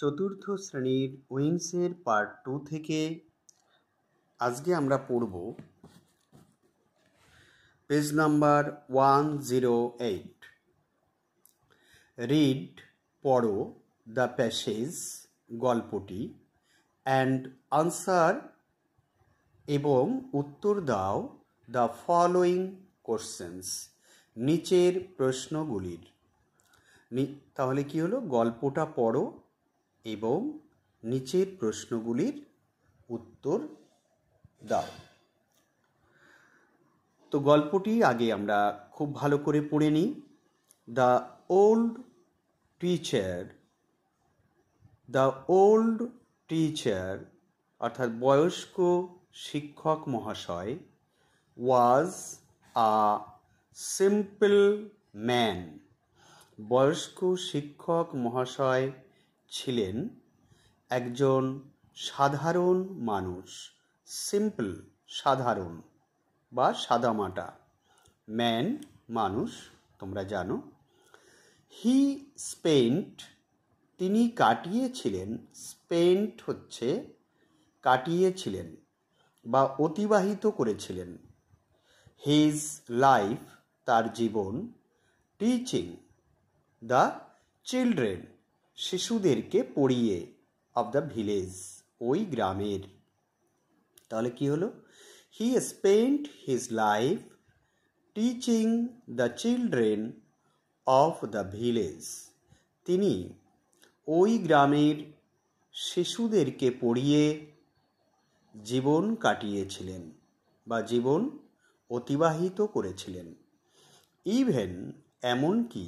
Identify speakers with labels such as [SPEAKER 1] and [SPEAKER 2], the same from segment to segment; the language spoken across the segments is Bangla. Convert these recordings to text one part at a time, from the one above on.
[SPEAKER 1] চতুর্থ শ্রেণীর উইংসের পার্ট 2 থেকে আজকে আমরা পড়ব পেজ নাম্বার 108। রিড পড়ো দ্য প্যাসেজ গল্পটি অ্যান্ড আনসার এবং উত্তর দাও দ্য ফলোয়িং কোশ্চেন্স নিচের প্রশ্নগুলির। তাহলে কি হলো, গল্পটা পড়ো এবং নিচের প্রশ্নগুলির উত্তর দাও। তো গল্পটি আগে আমরা খুব ভালো করে পড়ে নিই। দ্য ওল্ড টিচার অর্থাৎ বয়স্ক শিক্ষক মহাশয় ওয়াজ আ সিম্পল ম্যান। বয়স্ক শিক্ষক মহাশয় ছিলেন একজন সাধারণ মানুষ। সিম্পল সাধারণ বা সাদামাটা, ম্যান মানুষ, তোমরা জানো। হি স্পেন্ট তিনি কাটিয়েছিলেন, স্পেন্ট হচ্ছে কাটিয়েছিলেন বা অতিবাহিত করেছিলেন, হিজ লাইফ তার জীবন, টিচিং দ্য চিলড্রেন শিশুদেরকে পড়িয়ে, অফ দ্য ভিলেজ ওই গ্রামের। তাহলে কি হলো, he spent his life teaching the children of the village. তিনি ওই গ্রামের শিশুদেরকে পড়িয়ে জীবন কাটিয়েছিলেন বা জীবন অতিবাহিত করেছিলেন। ইভেন এমনকি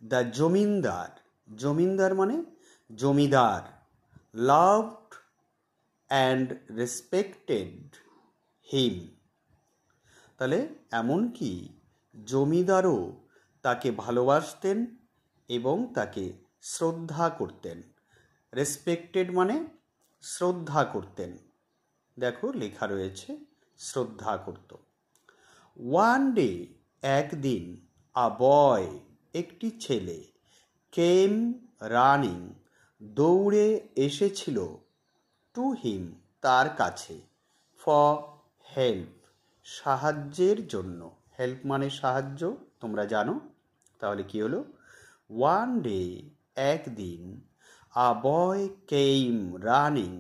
[SPEAKER 1] দ্য জমিদার, জমিদার মানে জমিদার, লাভড অ্যান্ড রেসপেক্টেড হিম। তাহলে এমনকি জমিদারও তাকে ভালোবাসতেন এবং তাকে শ্রদ্ধা করতেন। রেসপেক্টেড মানে শ্রদ্ধা করতেন, দেখো লেখা রয়েছে শ্রদ্ধা করত। ওয়ান ডে একদিন, আ বয় একটি ছেলে, কেম রানিং দৌড়ে এসেছিল, টু হিম তার কাছে, ফর হেল্প সাহায্যের জন্য। হেল্প মানে সাহায্য, তোমরা জানো। তাহলে কি হলো, ওয়ান ডে একদিন, আ বয় কেম রানিং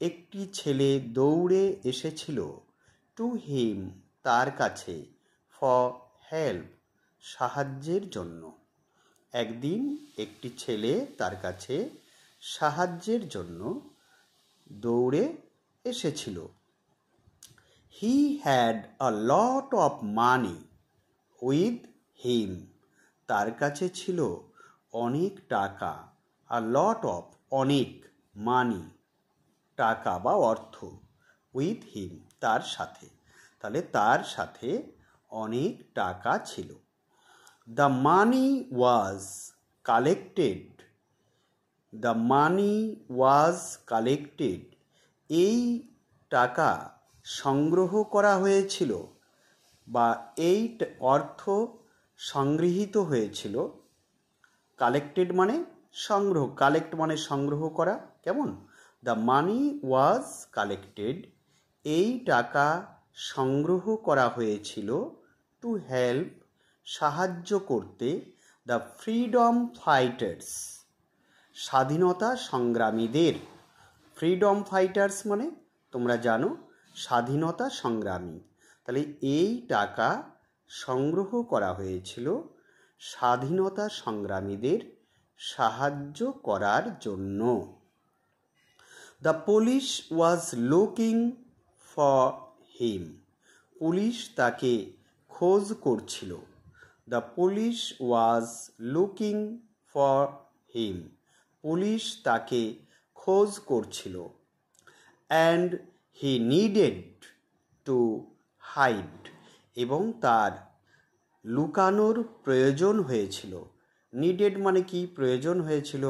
[SPEAKER 1] একটি ছেলে দৌড়ে এসেছিল, টু হিম তার কাছে, ফর হেল্প সাহায্যের জন্য। একদিন একটি ছেলে তার কাছে সাহায্যের জন্য দৌড়ে এসেছিল। He had a lot of money with him তার কাছে ছিল অনেক টাকা, আ লট অফ অনেক, মানি টাকা বা অর্থ, উইথ হিম তার সাথে। তাহলে তার সাথে অনেক টাকা ছিল। The money was collected, the money was collected এই টাকা সংগ্রহ করা হয়েছিল বা এই অর্থ সংগৃহীত হয়েছিল। কালেক্টেড মানে সংগ্রহ, কালেক্ট মানে সংগ্রহ করা, কেমন? দ্য মানি ওয়াজ কালেক্টেড এই টাকা সংগ্রহ করা হয়েছিল, টু হেল্প সাহায্য করতে, দ্য ফ্রিডম ফাইটার্স স্বাধীনতা সংগ্রামীদের। ফ্রিডম ফাইটার্স মানে তোমরা জানো স্বাধীনতা সংগ্রামী। তাহলে এই টাকা সংগ্রহ করা হয়েছিল স্বাধীনতা সংগ্রামীদের সাহায্য করার জন্য। The police was looking for him police তাকে খোঁজ করছিল। The police was looking for him police তাকে খোঁজ করছিল। And he needed to hide এবং তার লুকানোর প্রয়োজন হয়েছিল। নিডেড মানে কি, প্রয়োজন হয়েছিল।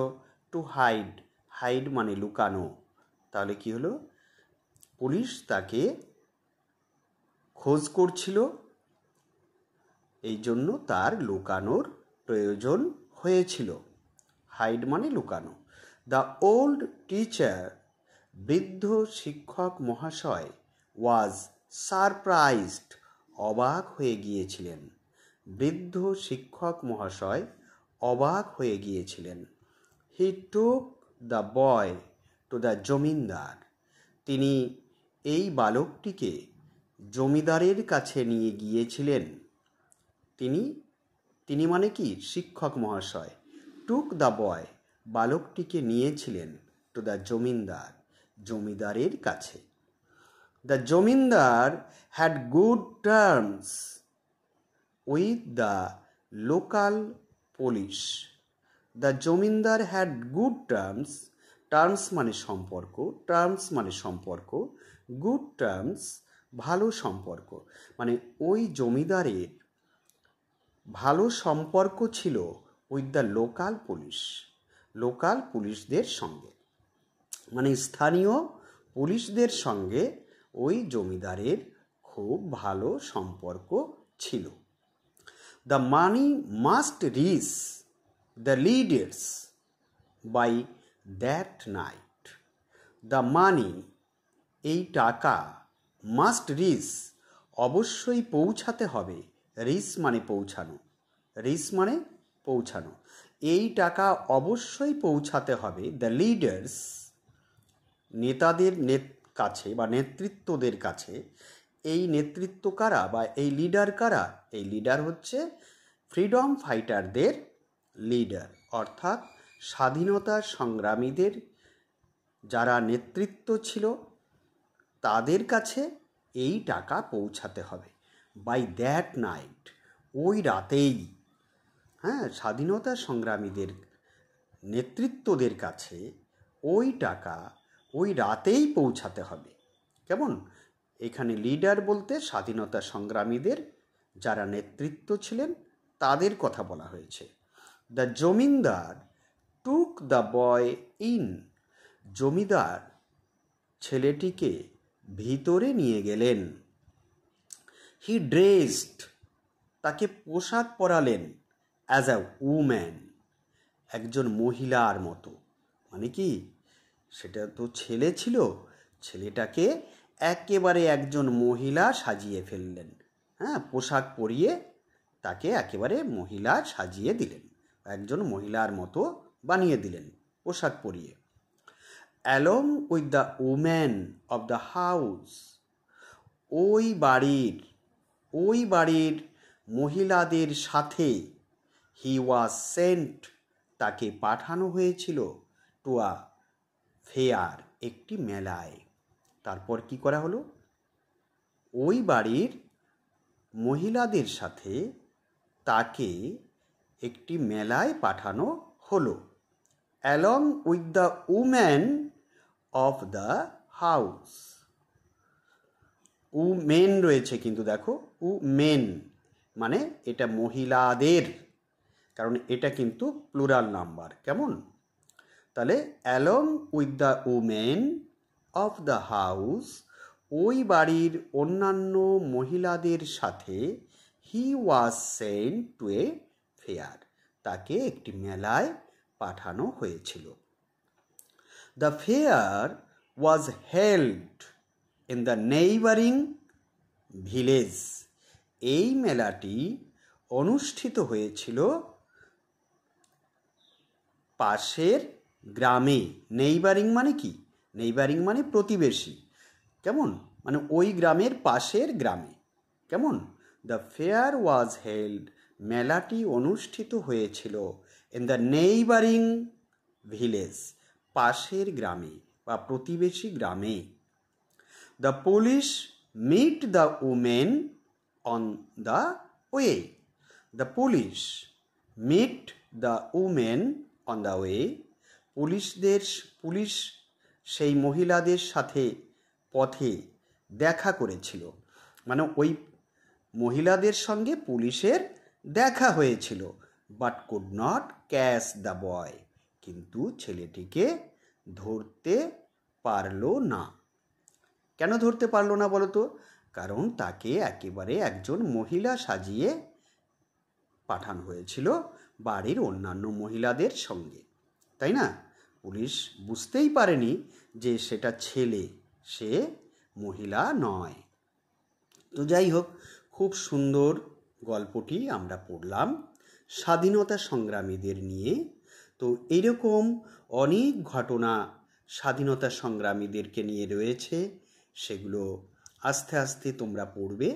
[SPEAKER 1] টু হাইড, হাইড মানে লুকানো। তাহলে কি হলো, পুলিশ তাকে খোঁজ করছিল, এই জন্য তার লুকানোর প্রয়োজন হয়েছিল। হাইড মানে লুকানো। দ্য ওল্ড টিচার, বৃদ্ধ শিক্ষক মহাশয়, ওয়াজ সারপ্রাইজড, অবাক হয়ে গিয়েছিলেন। বৃদ্ধ শিক্ষক মহাশয় অবাক হয়ে গিয়েছিলেন। He took the boy to the zamindar, তিনি এই বালকটিকে জমিদারের কাছে নিয়ে গিয়েছিলেন। তিনি মানে কি? শিক্ষক মহাশয়। টুক দ্য বয়, বালকটিকে নিয়েছিলেন টু দ্য জমিদার, জমিদারের কাছে। The zamindar had good terms with the local police. The zamindar had good terms, terms মানে সম্পর্ক, টার্মস মানে সম্পর্ক, গুড টার্মস ভালো সম্পর্ক, মানে ওই জমিদারের ভালো সম্পর্ক ছিল with the local police, local পুলিশদের সঙ্গে, মানে স্থানীয় পুলিশদের সঙ্গে ওই জমিদারের খুব ভালো সম্পর্ক ছিল। The money must reach the leaders by that night. The money, এই টাকা, মাস্ট রিচ অবশ্যই পৌঁছাতে হবে, রিচ মানে পৌঁছানো, রিচ মানে পৌঁছানো, এই টাকা অবশ্যই পৌঁছাতে হবে দ্য লিডার্স, নেতাদের কাছে বা নেতৃত্বদের কাছে। এই নেতৃত্ব কারা বা এই লিডার কারা? এই লিডার হচ্ছে ফ্রিডম ফাইটারদের লিডার, অর্থাৎ স্বাধীনতা সংগ্রামীদের যারা নেতৃত্ব ছিল তাদের কাছে এই টাকা পৌঁছাতে হবে। বাই দ্যাট নাইট, ওই রাতেই, হ্যাঁ, স্বাধীনতা সংগ্রামীদের নেতৃত্বদের কাছে ওই টাকা ওই রাতেই পৌঁছাতে হবে। কেমন? এখানে লিডার বলতে স্বাধীনতা সংগ্রামীদের যারা নেতৃত্ব ছিলেন তাদের কথা বলা হয়েছে। The zamindar took the boy in, zamindar ছেলেটিকে ভিতরে নিয়ে গেলেন। হি ড্রেসড, তাকে পোশাক পরালেন। অ্যাজ আ উম্যান, একজন মহিলার মতো, মানে কি? সেটা তো ছেলে ছিল, ছেলেটাকে একেবারে একজন মহিলা সাজিয়ে ফেললেন, হ্যাঁ, পোশাক পরিয়ে তাকে একেবারে মহিলা সাজিয়ে দিলেন, একজন মহিলার মতো বানিয়ে দিলেন পোশাক পরিয়ে। Along with the woman of the house, ওই বাড়ির মহিলাদের সাথে। হি ওয়াজ সেন্ট, তাকে পাঠানো হয়েছিল টু আ ফেয়ার, একটি মেলায়। তারপর কি করা হলো? ওই বাড়ির মহিলাদের সাথে তাকে একটি মেলায় পাঠানো হলো। Along with the woman of the house, women রয়েছে কিন্তু দেখো, উমেন মানে এটা মহিলাদের, কারণ এটা কিন্তু প্লুরাল নাম্বার। কেমন? তাহলে along with the women of the house, ওই বাড়ির অন্যান্য মহিলাদের সাথে। He was sent to a fair, তাকে একটি মেলায় পাঠানো হয়েছিল। The fair was held in the neighbouring village, এই মেলাটি অনুষ্ঠিত হয়েছিল পাশের গ্রামে। নেইবারিং মানে কি? নেইবারিং মানে প্রতিবেশী। কেমন? মানে ওই গ্রামের পাশের গ্রামে। কেমন? দ্য ফেয়ার ওয়াজ হেল্ড, মেলাটি অনুষ্ঠিত হয়েছিল ইন দ্য নেইবারিং ভিলেজ, পাশের গ্রামে বা প্রতিবেশী গ্রামে। The police meet the women on the way, the police meet the women on the way, police সেই মহিলাদের সাথে পথে দেখা করেছিল, মানে ওই মহিলাদের সঙ্গে পুলিশের দেখা হয়েছিল। But could not catch the বয়, কিন্তু ছেলেটিকে ধরতে পারল না। কেন ধরতে পারল না বলো তো? কারণ তাকে একেবারে একজন মহিলা সাজিয়ে পাঠানো হয়েছিল বাড়ির অন্যান্য মহিলাদের সঙ্গে, তাই না? পুলিশ বুঝতেই পারেনি যে সেটা ছেলে, সে মহিলা নয়। তো যাই হোক, খুব সুন্দর গল্পটি আমরা পড়লাম স্বাধীনতা সংগ্রামীদের নিয়ে। তো এইরকম অনেক ঘটনা স্বাধীনতা সংগ্রামীদেরকে নিয়ে রয়েছে, সেগুলো আস্তে আস্তে তোমরা পড়বে,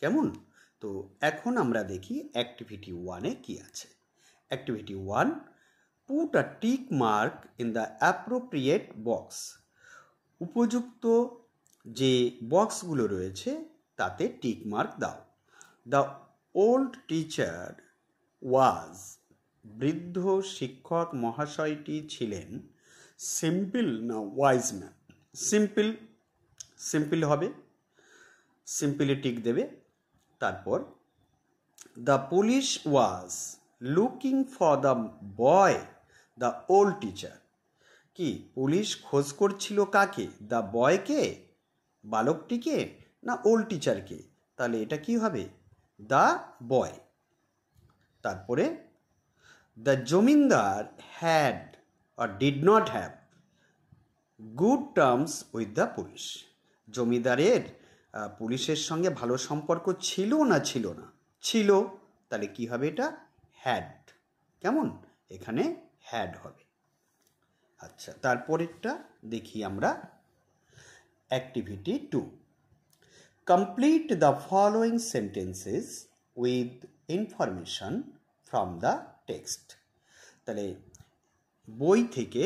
[SPEAKER 1] কেমন? তো এখন আমরা দেখি অ্যাক্টিভিটি 1-এ কী আছে। Activity 1, put a tick mark in the appropriate box. উপযুক্ত যে বক্সগুলো রয়েছে তাতে টিক মার্ক দাও। দ্য ওল্ড টিচার ওয়াজ, বৃদ্ধ শিক্ষক মহাশয়টি ছিলেন সিম্পল না ওয়াইজ ম্যান? সিম্পল হবে, সিম্পলি টিক দেবে। তারপর the police was looking for the boy, the old teacher. কি পুলিশ খোঁজ করছিল কাকে? দ্য বয়কে, বালকটিকে, না ওল্ড টিচারকে? তাহলে এটা কি হবে? The boy. তারপরে the zamindar had or did not have good terms with the police. জমিদারের পুলিশের সঙ্গে ভালো সম্পর্ক ছিল না ছিল না? ছিল। তাহলে কি হবে এটা? হ্যাড। কেমন? এখানে হ্যাড হবে। আচ্ছা, তারপরেরটা দেখি আমরা। Activity 2, complete the following sentences with information from the text. তাহলে বই থেকে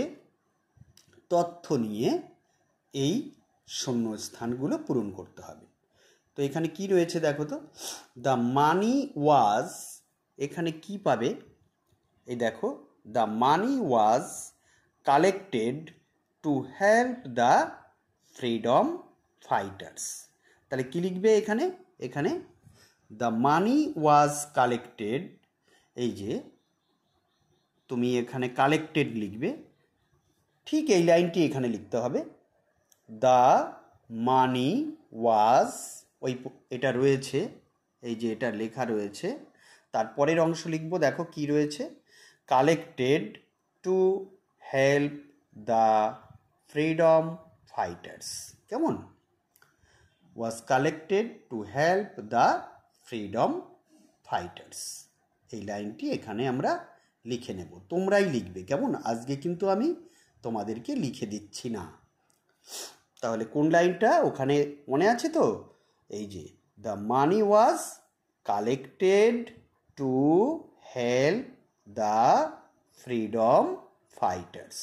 [SPEAKER 1] তথ্য নিয়ে এই শূন্যস্থানগুলো পূরণ করতে হবে। তো এখানে কি রয়েছে দেখো তো। দ্য মানি ওয়াজ, এখানে কি পাবে? এই দেখো, the money was collected to help the freedom fighters. তাহলে কি লিখবে এখানে? এখানে দ্য মানি ওয়াজ কালেক্টেড, এই যে তুমি এখানে কালেক্টেড লিখবে, ঠিক এই লাইনটি এখানে লিখতে হবে। দ্য মানি ওয়াজ, ওই এটা রয়েছে, এই যে এটা লেখা রয়েছে, তারপরের অংশ লিখব। দেখো কি রয়েছে? Collected to help the freedom fighters. কেমন? Was collected to help the freedom fighters. এই লাইনটি এখানে আমরা লিখে নেব, তোমরাই লিখবে, কেমন? আজকে কিন্তু আমি তোমাদেরকে লিখে দিচ্ছি না। তাহলে কোন লাইনটা ওখানে মনে আছে তো? এই যে the money was collected to help the freedom fighters.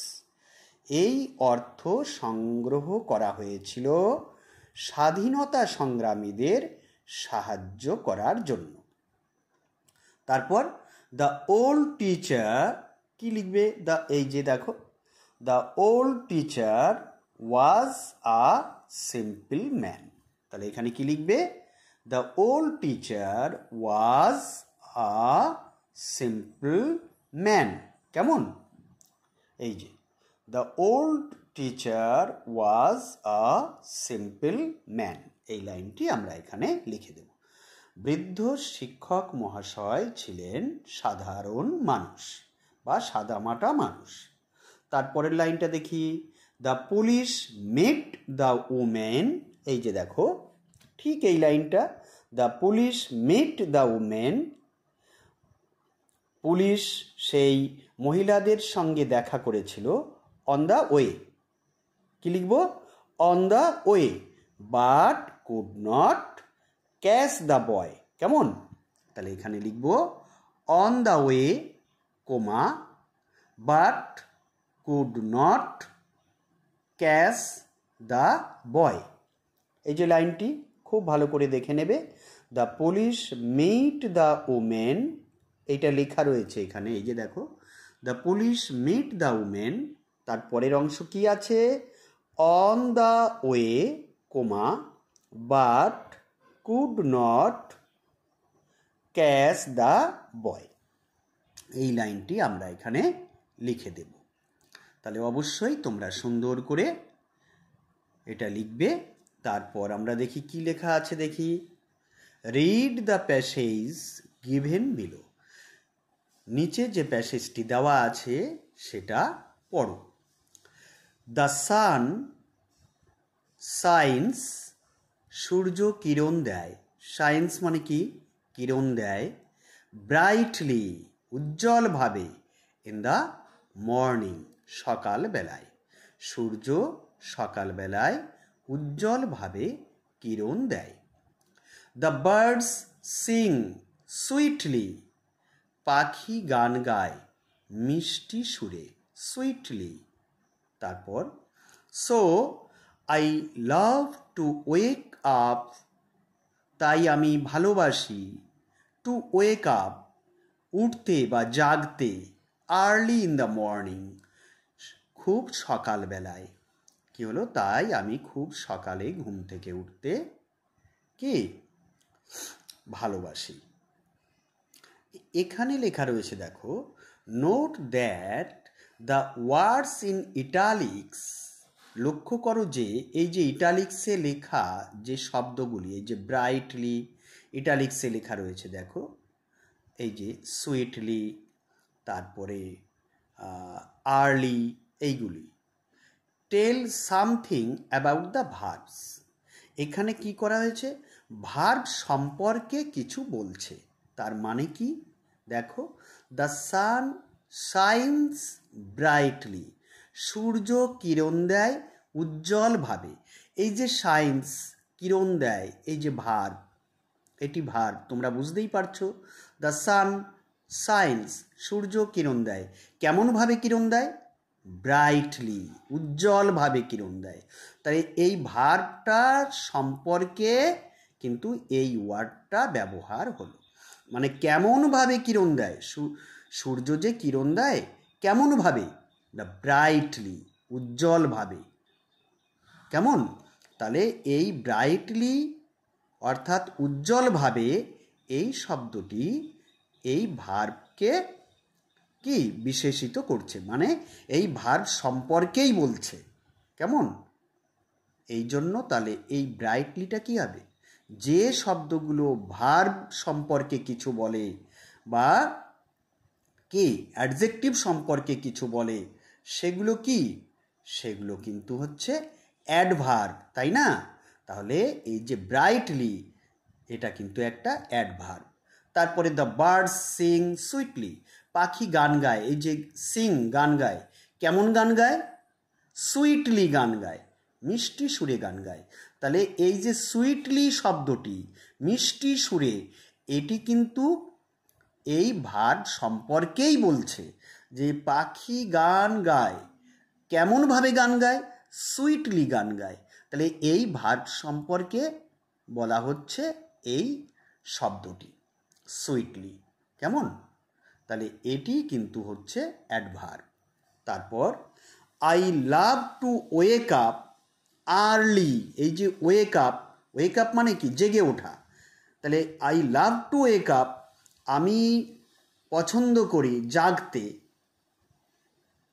[SPEAKER 1] এই অর্থ সংগ্রহ করা হয়েছিল স্বাধীনতা সংগ্রামীদের সাহায্য করার জন্য। তারপর দ্য ওল্ড টিচার, কি লিখবে? দ্য, এই যে দেখো, the old teacher was a simple man. তাহলে এখানে কি লিখবে? The old teacher was a simple man. কেমন? এই যে the old teacher was a simple man, এই লাইনটি আমরা এখানে লিখে দেব। বৃদ্ধ শিক্ষক মহাশয় ছিলেন সাধারণ মানুষ বা সাদামাটা মানুষ। তারপরের লাইনটা দেখি। The police mate the women, এই যে দেখো, ঠিক এই লাইনটা। The police mate the women, police সেই মহিলাদের সঙ্গে দেখা করেছিল। অন দ্য ওয়ে, কি লিখব? On the way, but could not catch the boy. কেমন? তাহলে এখানে লিখব on the way, comma, but could not catch the boy. এই যে লাইনটি খুব ভালো করে দেখে নেবে। The police meet the women, এইটা লেখা রয়েছে এখানে, এই যে দেখো, the police meet the women. তারপরের অংশ কি আছে? On the way, comma, but could not catch the boy. এই লাইনটি আমরা এখানে লিখে দেব। তাহলে অবশ্যই তোমরা সুন্দর করে এটা লিখবে। তারপর আমরা দেখি কি লেখা আছে, দেখি। Read the passage given below, নিচে যে প্যাসেজটি দেওয়া আছে সেটা পড়ো। দ্য সান সাইন্স, সূর্য কিরণ দেয়, সায়েন্স মানে কি, কিরণ দেয়, ব্রাইটলি, উজ্জ্বলভাবে, ইন দ্য মর্নিং, সকালবেলায়, সূর্য সকালবেলায় উজ্জ্বলভাবে কিরণ দেয়। দ্য বার্ডস সিং সুইটলি, পাখি গান গায় মিষ্টি সুরে, সুইটলি। তারপর so I love to wake up, তাই আমি ভালোবাসি, টু ওয়েক আপ, উঠতে বা জাগতে, আর্লি ইন দ্য মর্নিং, খুব সকালবেলায়। কি হলো, তাই আমি খুব সকালে ঘুম থেকে উঠতে কি ভালোবাসি। এখানে লেখা রয়েছে দেখো, note that the words in italics, লক্ষ্য করো যে এই যে ইটালিক্সে লেখা যে শব্দগুলি, এই যে ব্রাইটলি ইটালিক্সে লেখা রয়েছে দেখো, এই যে সুইটলি, তারপরে আর্লি, এইগুলি tell something about the verbs, এখানে কি করা হয়েছে, ভার্ব সম্পর্কে কিছু বলছে। তার মানে কি দেখো, দ্য সান শাইনস ব্রাইটলি, সূর্য কিরণ দেয় উজ্জ্বলভাবে। এই যে শাইন্স, কিরণ দেয়, এই যে ভার্ব, এটি ভার্ব, তোমরা বুঝতেই পারছো। দ্য সান শাইনস, সূর্য কিরণ দেয়, কেমনভাবে কিরণ দেয়, ব্রাইটলি, উজ্জ্বলভাবে কিরণ দেয়। তাই এই ভার্বটার সম্পর্কে কিন্তু এই ওয়ার্ডটা ব্যবহার হলো, মানে কেমনভাবে কিরণ দেয়, সূর্য যে কিরণ দেয় কেমনভাবে, দ্য ব্রাইটলি, উজ্জ্বলভাবে। কেমন, তাহলে এই ব্রাইটলি অর্থাৎ উজ্জ্বলভাবে, এই শব্দটি এই ভার্বকে কি বিশেষিত করছে, মানে এই ভার্ব সম্পর্কেই বলছে। কেমন, এই জন্য তাহলে এই ব্রাইটলিটা কি হবে, যে শব্দগুলো ভার্ব সম্পর্কে কিছু বলে বা কি অ্যাডজেক্টিভ সম্পর্কে কিছু বলে, সেগুলো কি, সেগুলো কিন্তু হচ্ছে অ্যাডভার্ব, তাই না? তাহলে এই যে ব্রাইটলি, এটা কিন্তু একটা অ্যাডভার্ব। তারপরে দ্য বার্ডস সিং সুইটলি, পাখি গান গায়, এই যে সিং গান গায়, কেমন গান গায়, সুইটলি গান গায়, মিষ্টি সুরে গান গায়। তাহলে এই যে সুইটলি শব্দটি, মিষ্টি সুরে, এটি কিন্তু এই ভার্ব সম্পর্কেই বলছে, যে পাখি গান গায়, কেমনভাবে গান গায়, সুইটলি গান গায়। তাহলে এই ভার্ব সম্পর্কে বলা হচ্ছে এই শব্দটি সুইটলি। কেমন, তাহলে এটি কিন্তু হচ্ছে অ্যাডভার্ব। তারপর I love to wake up early, এই যে ওয়েক আপ, ওয়েক আপ মানে কি, জেগে ওঠা। তাহলে I love to wake up, আমি পছন্দ করি জাগতে,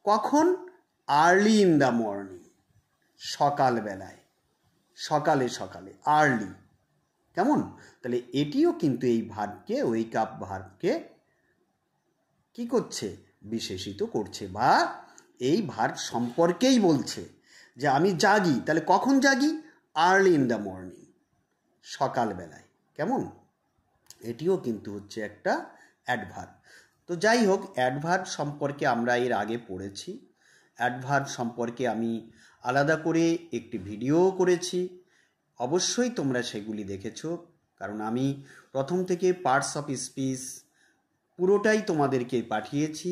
[SPEAKER 1] কখন, আর্লি ইন দ্য মর্নিং, সকালবেলায়, সকালে সকালে, আর্লি। কেমন, তাহলে এটিও কিন্তু এই ভার্বকে, ওয়েক আপ ভার্বকে কি করছে, বিশেষিত করছে, বা এই ভার্ব সম্পর্কেই বলছে যে আমি জাগি, তাহলে কখন জাগি, আর্লি ইন দ্য মর্নিং, সকালবেলায়। কেমন, এটিও কিন্তু হচ্ছে একটা অ্যাডভার্ব। তো যাই হোক, অ্যাডভার্ব সম্পর্কে আমরা এর আগে পড়েছি, অ্যাডভার্ব সম্পর্কে আমি আলাদা করে একটি ভিডিও করেছি, অবশ্যই তোমরা সেগুলি দেখেছো, কারণ আমি প্রথম থেকে পার্টস অফ স্পিচ পুরোটাই তোমাদেরকে পাঠিয়েছি।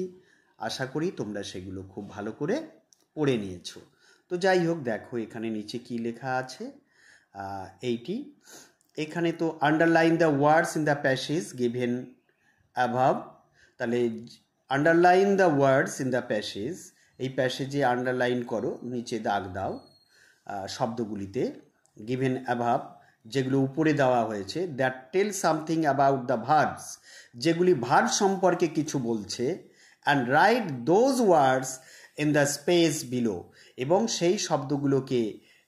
[SPEAKER 1] আশা করি তোমরা সেগুলো খুব ভালো করে পড়ে নিয়েছো। তো যাই হোক, দেখো এখানে নিচে কি লেখা আছে, এইটি এখানে তো underline the words in the passage given above, তাহলে underline the words in the passage, এই প্যাসেজে আন্ডারলাইন করো, নিচে দাগ দাও শব্দগুলিতে, গিভেন অ্যাভাব, যেগুলো উপরে দেওয়া হয়েছে, that tell something about the verbs, যেগুলি ভার্ব সম্পর্কে কিছু বলছে, and write those words in the space below, এবং সেই শব্দগুলোকে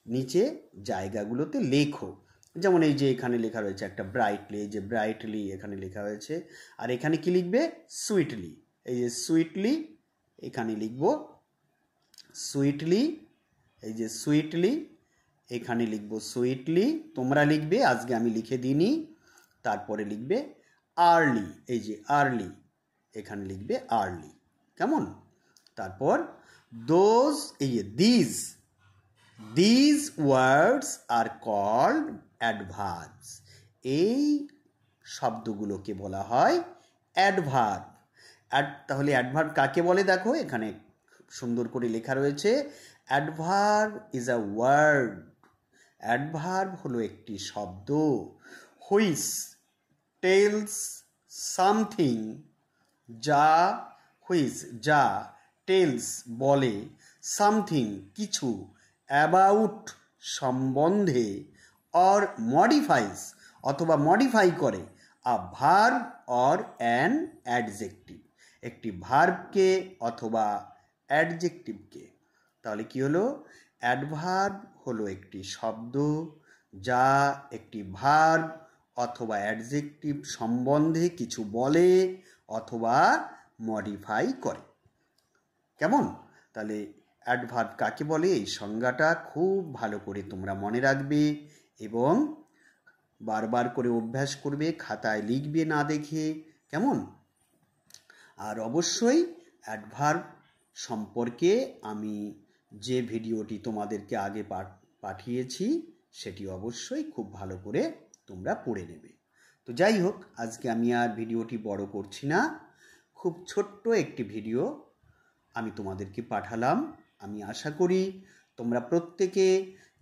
[SPEAKER 1] নিচে জায়গাগুলোতে লেখো। যেমন এই যে এখানে লেখা রয়েছে একটা ব্রাইটলি, এই যে ব্রাইটলি এখানে লেখা হয়েছে, আর এখানে কি লিখবে, সুইটলি, এই যে সুইটলি, এখানে লিখব সুইটলি এই যে সুইটলি, এখানে লিখবো সুইটলি, তোমরা লিখবে, আজকে আমি লিখে দিইনি। তারপরে লিখবে আর্লি, এই যে আর্লি, এখানে লিখবে আর্লি, কেমন? তারপর দোজ, এই যে these words are called adverbs, এই শব্দগুলোকে বলা হয় অ্যাডভার্ব। তাহলে অ্যাডভার্ব কাকে বলে দেখো, এখানে সুন্দর করে লেখা রয়েছে, adverb is a word. Adverb হলো একটি শব্দ, হুইচ টেলস সামথিং, যা টেলস বলে, সামথিং কিছু, অ্যাবাউট সম্বন্ধে, অর মডিফাইস অথবা মডিফাই করে, a verb or an adjective, একটি ভার্বকে অথবা অ্যাডজেক্টিভকে। তাহলে কি হলো? অ্যাডভার্ব হলো একটি শব্দ যা একটি ভার্ব অথবা অ্যাডজেক্টিভ সম্বন্ধে কিছু বলে অথবা মডিফাই করে, কেমন? তাহলে অ্যাডভার্ব কাকে বলে এই সংজ্ঞাটা খুব ভালো করে তোমরা মনে রাখবে এবং বারবার করে অভ্যাস করবে, খাতায় লিখবে না দেখে, কেমন? আর অবশ্যই অ্যাডভার্ব সম্পর্কে আমি যে ভিডিওটি তোমাদেরকে আগে পাঠিয়েছি সেটি অবশ্যই খুব ভালো করে তোমরা পড়ে নেবে। তো যাই হোক, আজকে আমি আর ভিডিওটি বড় করছি না, খুব ছোট্ট একটি ভিডিও আমি তোমাদেরকে পাঠালাম। আমি আশা করি তোমরা প্রত্যেকে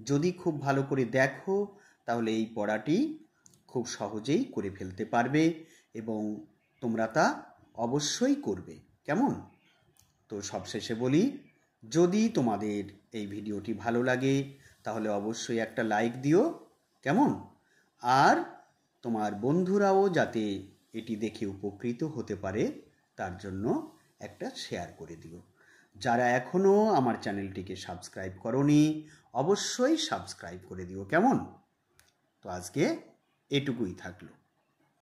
[SPEAKER 1] যদি খুব ভালো করে দেখো তাহলে এই পড়াটি খুব সহজেই করে ফেলতে পারবে এবং তোমরা তা অবশ্যই করবে, কেমন? তো সবশেষে বলি, যদি তোমাদের এই ভিডিওটি ভালো লাগে তাহলে অবশ্যই একটা লাইক দিও, কেমন? আর তোমার বন্ধুরাও যাতে এটি দেখে উপকৃত হতে পারে তার জন্য একটা শেয়ার করে দিও। যারা এখনও আমার চ্যানেলটিকে সাবস্ক্রাইব করোনি অবশ্যই সাবস্ক্রাইব করে দিও, কেমন? তো আজকে এটুকুই থাকলো।